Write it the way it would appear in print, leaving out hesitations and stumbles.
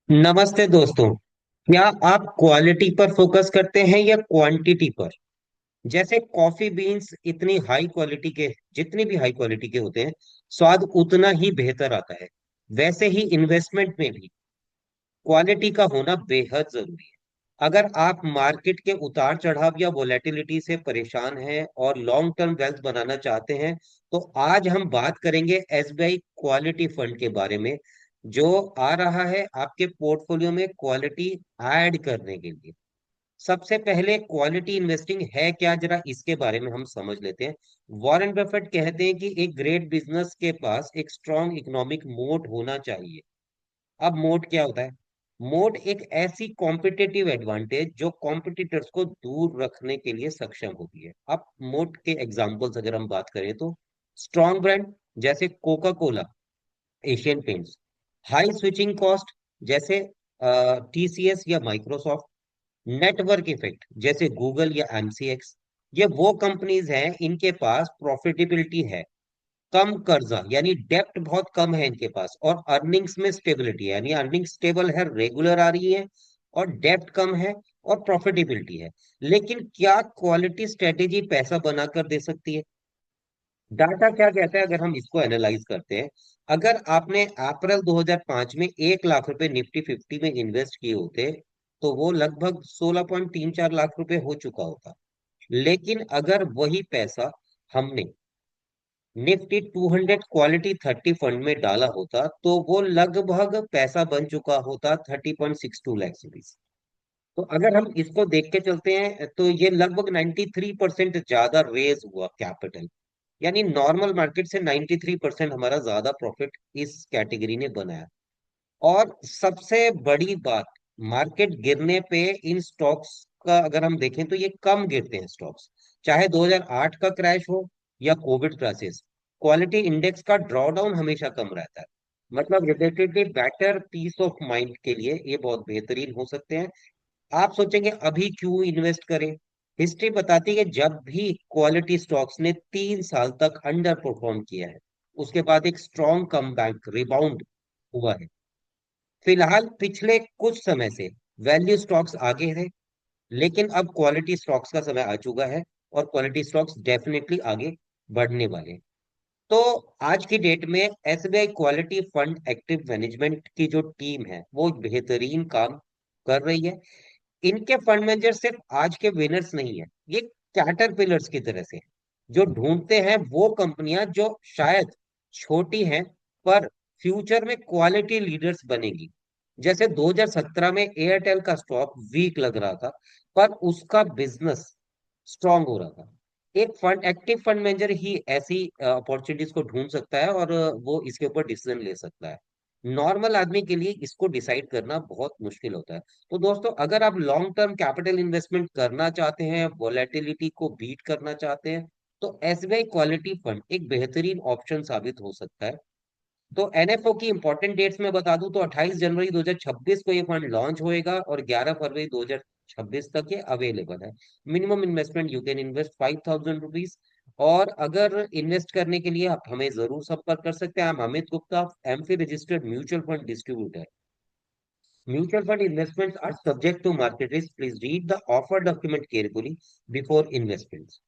नमस्ते दोस्तों। क्या आप क्वालिटी पर फोकस करते हैं या क्वांटिटी पर? जैसे कॉफी बीन्स इतनी हाई क्वालिटी के, जितनी भी हाई क्वालिटी के होते हैं, स्वाद उतना ही बेहतर आता है। वैसे ही इन्वेस्टमेंट में भी क्वालिटी का होना बेहद जरूरी है। अगर आप मार्केट के उतार चढ़ाव या वोलेटिलिटी से परेशान हैं और लॉन्ग टर्म वेल्थ बनाना चाहते हैं, तो आज हम बात करेंगे एसबीआई क्वालिटी फंड के बारे में, जो आ रहा है आपके पोर्टफोलियो में क्वालिटी ऐड करने के लिए। सबसे पहले क्वालिटी इन्वेस्टिंग है क्या, जरा इसके बारे में हम समझ लेते हैं। वॉरेन बफेट कहते हैं कि एक ग्रेट बिजनेस के पास एक स्ट्रॉन्ग इकोनॉमिक मोट होना चाहिए। अब मोट क्या होता है? मोट एक ऐसी कॉम्पिटिटिव एडवांटेज जो कॉम्पिटिटर्स को दूर रखने के लिए सक्षम होती है। अब मोट के एग्जांपल्स अगर हम बात करें तो स्ट्रॉन्ग ब्रांड जैसे Coca Cola, Asian paints. High switching cost जैसे टीसीएस या माइक्रोसॉफ्ट। नेटवर्क इफेक्ट जैसे गूगल या एमसीएक्स। ये वो कंपनीज हैं इनके पास प्रॉफिटेबिलिटी है, कम कर्जा यानी डेप्ट बहुत कम है इनके पास, और अर्निंग्स में स्टेबिलिटी है यानी अर्निंग स्टेबल है, रेगुलर आ रही है, और डेप्ट कम है, और प्रॉफिटेबिलिटी है। लेकिन क्या क्वालिटी स्ट्रेटेजी पैसा बनाकर दे सकती है? डाटा क्या कहता है अगर हम इसको एनालाइज करते हैं? अगर आपने अप्रैल 2005 में 1 लाख रुपए निफ्टी 50 में इन्वेस्ट किए होते, तो वो लगभग 16.34 लाख रुपए हो चुका होता। लेकिन अगर वही पैसा हमने निफ्टी 200 क्वालिटी 30 फंड में डाला होता, तो वो लगभग पैसा बन चुका होता 30.62 लाख रुपीज। तो अगर हम इसको देख के चलते हैं तो ये लगभग 93% ज्यादा रेज हुआ कैपिटल। यानी नॉर्मल मार्केट से 93% हमारा ज्यादा प्रॉफिट इस कैटेगरी ने बनाया। और सबसे बड़ी बात, मार्केट गिरने पे इन स्टॉक्स का अगर हम देखें तो ये कम गिरते हैं स्टॉक्स। चाहे 2008 का क्रैश हो या कोविड क्राइसिस, क्वालिटी इंडेक्स का ड्रॉडाउन हमेशा कम रहता है। मतलब रिलेटेडली बेटर पीस ऑफ माइंड के लिए ये बहुत बेहतरीन हो सकते हैं। आप सोचेंगे अभी क्यों इन्वेस्ट करें? हिस्ट्री बताती है कि जब भी क्वालिटी स्टॉक्स ने 3 साल तक अंडर परफॉर्म किया है, उसके बाद एक स्ट्रॉन्ग कम बैक रिबाउंड हुआ है। फिलहाल पिछले कुछ समय से वैल्यू स्टॉक्स आगे है, लेकिन अब क्वालिटी स्टॉक्स का समय आ चुका है, और क्वालिटी स्टॉक्स डेफिनेटली आगे बढ़ने वाले हैं। तो आज की डेट में SBI quality fund active management की जो टीम है वो बेहतरीन काम कर रही है। इनके फंड मैनेजर सिर्फ आज के विनर्स नहीं है, ये कैटरपिलर्स की तरह से जो ढूंढते हैं वो कंपनियां जो शायद छोटी हैं पर फ्यूचर में क्वालिटी लीडर्स बनेगी। जैसे 2017 में एयरटेल का स्टॉक वीक लग रहा था, पर उसका बिजनेस स्ट्रांग हो रहा था। एक फंड एक्टिव फंड मैनेजर ही ऐसी अपॉर्चुनिटीज को ढूंढ सकता है, और वो इसके ऊपर डिसीजन ले सकता है। नॉर्मल आदमी के लिए इसको डिसाइड करना बहुत मुश्किल होता है। तो दोस्तों, अगर आप लॉन्ग टर्म कैपिटल इन्वेस्टमेंट करना चाहते हैं, वोलेटिलिटी को बीट करना चाहते हैं, तो एसबीआई क्वालिटी फंड एक बेहतरीन ऑप्शन साबित हो सकता है। तो एनएफओ की इंपॉर्टेंट डेट्स में बता दूं तो 28 जनवरी 2026 को ये फंड लॉन्च होएगा, और 11 फरवरी 2026 तक ये अवेलेबल है। Minimum investment you can invest 5,000 rupees. और अगर इन्वेस्ट करने के लिए आप हमें जरूर संपर्क कर सकते हैं। हम Amit Gupta, AMFI registered mutual fund distributor. Mutual fund investments are subject to market risk. Please read the offer document carefully before investments.